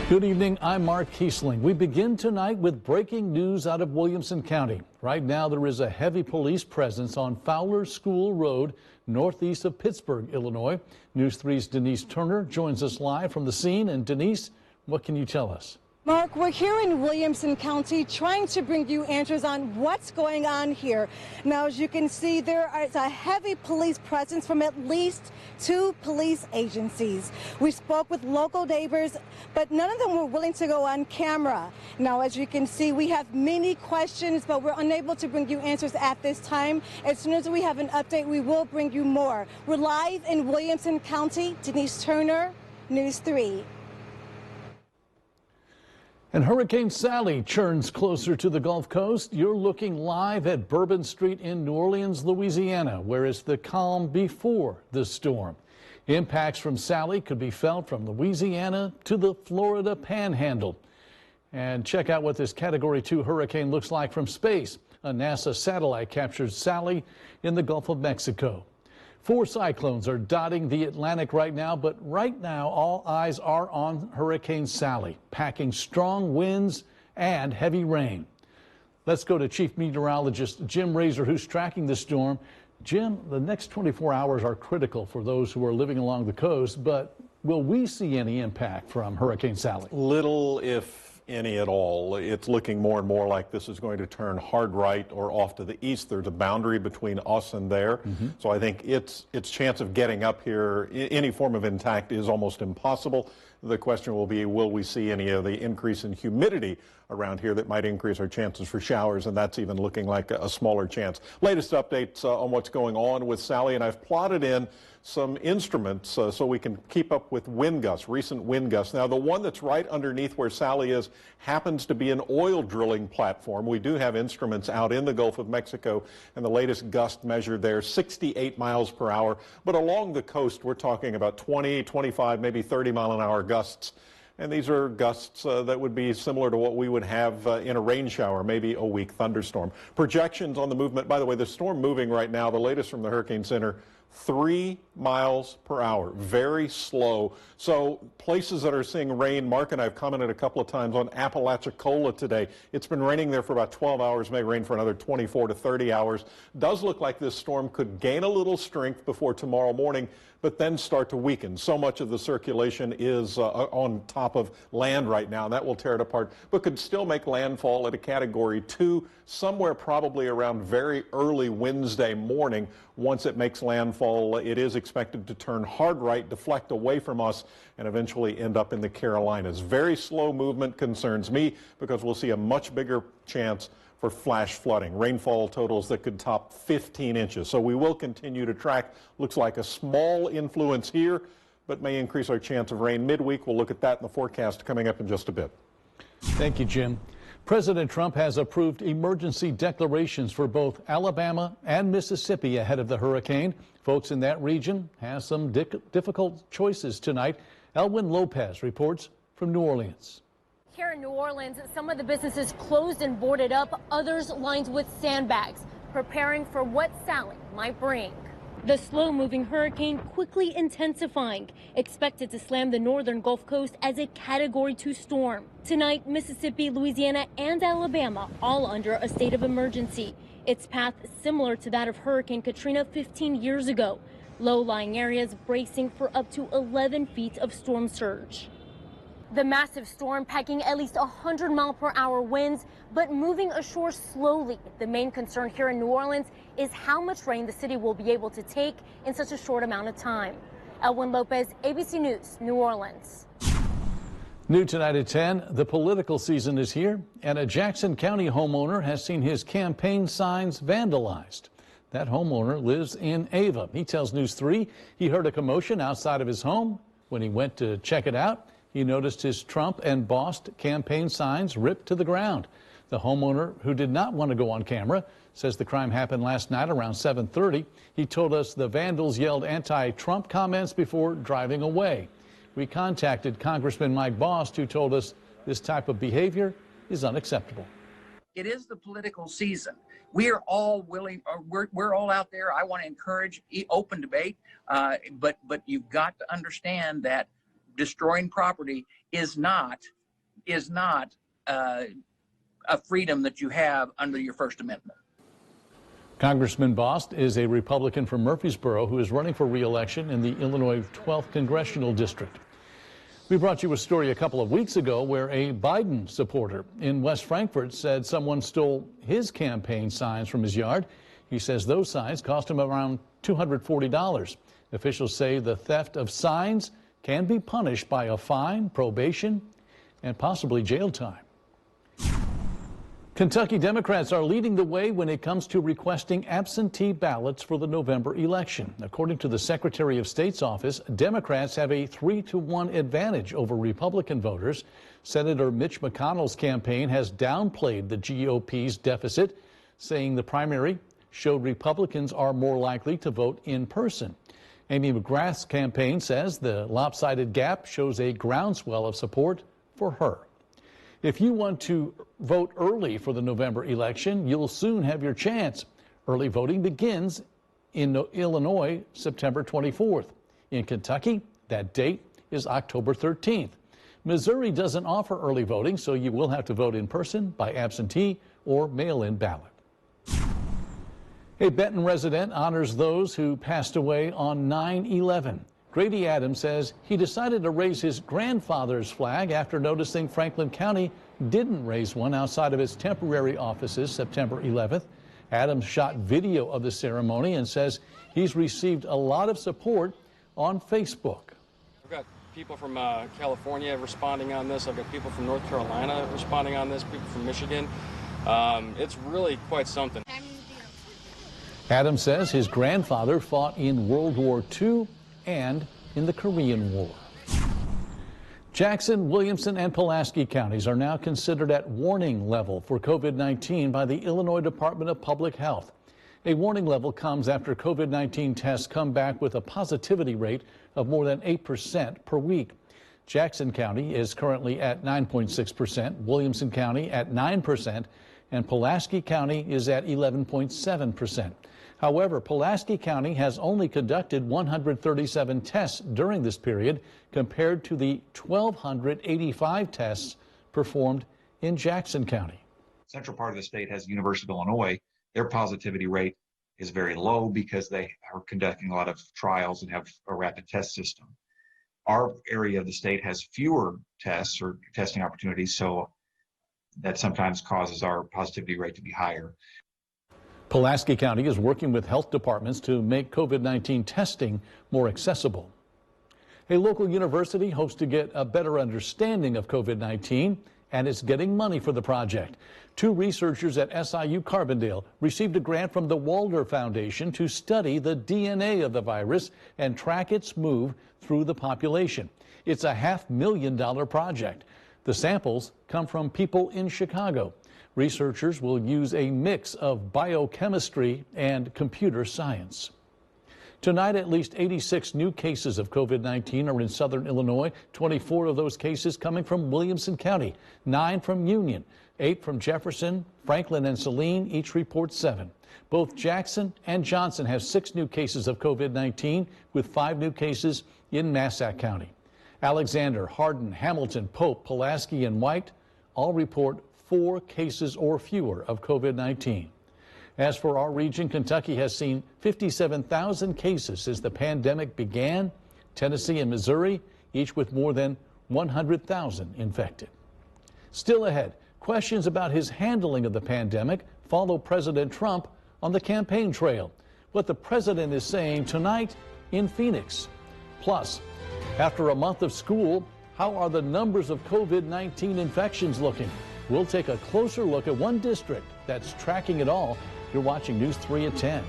Good evening, I'm Mark Kiesling. We begin tonight with breaking news out of Williamson County. Right now there is a heavy police presence on Fowler School Road, northeast of Pittsburgh, Illinois. News 3's Denise Turner joins us live from the scene. And Denise, what can you tell us? Mark, we're here in Williamson County trying to bring you answers on what's going on here. Now, as you can see, there is a heavy police presence from at least 2 police agencies. We spoke with local neighbors, but none of them were willing to go on camera. Now, as you can see, we have many questions, but we're unable to bring you answers at this time. As soon as we have an update, we will bring you more. We're live in Williamson County. Denise Turner, News 3. And Hurricane Sally churns closer to the Gulf Coast. You're looking live at Bourbon Street in New Orleans, Louisiana, where it's the calm before the storm. Impacts from Sally could be felt from Louisiana to the Florida Panhandle. And check out what this Category 2 hurricane looks like from space. A NASA satellite captured Sally in the Gulf of Mexico. 4 cyclones are dotting the Atlantic right now, but right now all eyes are on Hurricane Sally, packing strong winds and heavy rain. Let's go to Chief Meteorologist Jim Razor, who's tracking the storm. Jim, the next 24 hours are critical for those who are living along the coast, but will we see any impact from Hurricane Sally? Little, if any at all. It's looking more and more like this is going to turn hard right or off to the east. There's a boundary between us and there. So I think its chance of getting up here, any form of intact, is almost impossible. The question will be, will we see any of the increase in humidity around here that might increase our chances for showers, and that's even looking like a smaller chance. Latest updates on what's going on with Sally, and I've plotted in some instruments so we can keep up with wind gusts, recent wind gusts. Now, the one that's right underneath where Sally is happens to be an oil drilling platform. We do have instruments out in the Gulf of Mexico, and the latest gust measured there, 68 miles per hour. But along the coast, we're talking about 20, 25, maybe 30-mile-an-hour gusts. And these are gusts that would be similar to what we would have in a rain shower, maybe a weak thunderstorm. Projections on the movement, by the way, the storm moving right now, the latest from the Hurricane Center, 3 miles per hour, very slow. So places that are seeing rain, Mark and I have commented a couple of times on Apalachicola today. It's been raining there for about 12 hours, may rain for another 24 to 30 hours. Does look like this storm could gain a little strength before tomorrow morning, but then start to weaken. So much of the circulation is on top of land right now, and that will tear it apart, but could still make landfall at a Category 2 somewhere probably around very early Wednesday morning. Once it makes landfall, it is expected to turn hard right, deflect away from us, and eventually end up in the Carolinas. Very slow movement concerns me because we'll see a much bigger chance for flash flooding, rainfall totals that could top 15 inches. So we will continue to track. Looks like a small influence here, but may increase our chance of rain midweek. We'll look at that in the forecast coming up in just a bit. Thank you, Jim. President Trump has approved emergency declarations for both Alabama and Mississippi ahead of the hurricane. Folks in that region have some difficult choices tonight. Elwin Lopez reports from New Orleans. Here in New Orleans, some of the businesses closed and boarded up, others lined with sandbags, preparing for what Sally might bring. The slow-moving hurricane quickly intensifying, expected to slam the northern Gulf Coast as a Category 2 storm. Tonight, Mississippi, Louisiana, and Alabama all under a state of emergency. Its path similar to that of Hurricane Katrina 15 years ago. Low-lying areas bracing for up to 11 feet of storm surge. The massive storm packing at least 100-mile-per-hour winds, but moving ashore slowly. The main concern here in New Orleans is how much rain the city will be able to take in such a short amount of time. Elwin Lopez, ABC News, New Orleans. New tonight at 10, the political season is here, and a Jackson County homeowner has seen his campaign signs vandalized. That homeowner lives in Ava. He tells News 3 he heard a commotion outside of his home. When he went to check it out, he noticed his Trump and Bost campaign signs ripped to the ground. The homeowner, who did not want to go on camera, says the crime happened last night around 7:30. He told us the vandals yelled anti-Trump comments before driving away. We contacted Congressman Mike Bost, who told us this type of behavior is unacceptable. It is the political season. We are all willing, we're all out there. I want to encourage open debate, but you've got to understand that destroying property is not is not a freedom that you have under your First Amendment. Congressman Bost is a Republican from Murfreesboro who is running for re-election in the Illinois 12th Congressional District. We brought you a story a couple of weeks ago where a Biden supporter in West Frankfort said someone stole his campaign signs from his yard. He says those signs cost him around $240. Officials say the theft of signs can be punished by a fine, probation, and possibly jail time. Kentucky Democrats are leading the way when it comes to requesting absentee ballots for the November election. According to the Secretary of State's office, Democrats have a 3-to-1 advantage over Republican voters. Senator Mitch McConnell's campaign has downplayed the GOP's deficit, saying the primary showed Republicans are more likely to vote in person. Amy McGrath's campaign says the lopsided gap shows a groundswell of support for her. If you want to vote early for the November election, you'll soon have your chance. Early voting begins in Illinois September 24th. In Kentucky, that date is October 13th. Missouri doesn't offer early voting, so you will have to vote in person, by absentee, or mail-in ballot. A Benton resident honors those who passed away on 9/11. Grady Adams says he decided to raise his grandfather's flag after noticing Franklin County didn't raise one outside of its temporary offices September 11th. Adams shot video of the ceremony and says he's received a lot of support on Facebook. I've got people from California responding on this. I've got people from North Carolina responding on this, people from Michigan. It's really quite something. Adams says his grandfather fought in World War II and in the Korean War. Jackson, Williamson, and Pulaski counties are now considered at warning level for COVID-19 by the Illinois Department of Public Health. A warning level comes after COVID-19 tests come back with a positivity rate of more than 8% per week. Jackson County is currently at 9.6%, Williamson County at 9%, and Pulaski County is at 11.7%. However, Pulaski County has only conducted 137 tests during this period compared to the 1,285 tests performed in Jackson County. Central part of the state has the University of Illinois. Their positivity rate is very low because they are conducting a lot of trials and have a rapid test system. Our area of the state has fewer tests or testing opportunities, so that sometimes causes our positivity rate to be higher. Pulaski County is working with health departments to make COVID-19 testing more accessible. A local university hopes to get a better understanding of COVID-19, and it's getting money for the project. 2 researchers at SIU Carbondale received a grant from the Walder Foundation to study the DNA of the virus and track its move through the population. It's a $500,000 project. The samples come from people in Chicago. Researchers will use a mix of biochemistry and computer science. Tonight, at least 86 new cases of COVID-19 are in southern Illinois, 24 of those cases coming from Williamson County, 9 from Union, 8 from Jefferson, Franklin, and Saline, each report 7. Both Jackson and Johnson have 6 new cases of COVID-19, with 5 new cases in Massac County. Alexander, Hardin, Hamilton, Pope, Pulaski, and White all report 4 cases or fewer of COVID-19. As for our region, Kentucky has seen 57,000 cases since the pandemic began. Tennessee and Missouri, each with more than 100,000 infected. Still ahead, questions about his handling of the pandemic follow President Trump on the campaign trail. What the president is saying tonight in Phoenix. Plus, after a month of school, how are the numbers of COVID-19 infections looking? We'll take a closer look at one district that's tracking it all. You're watching News 3 at 10.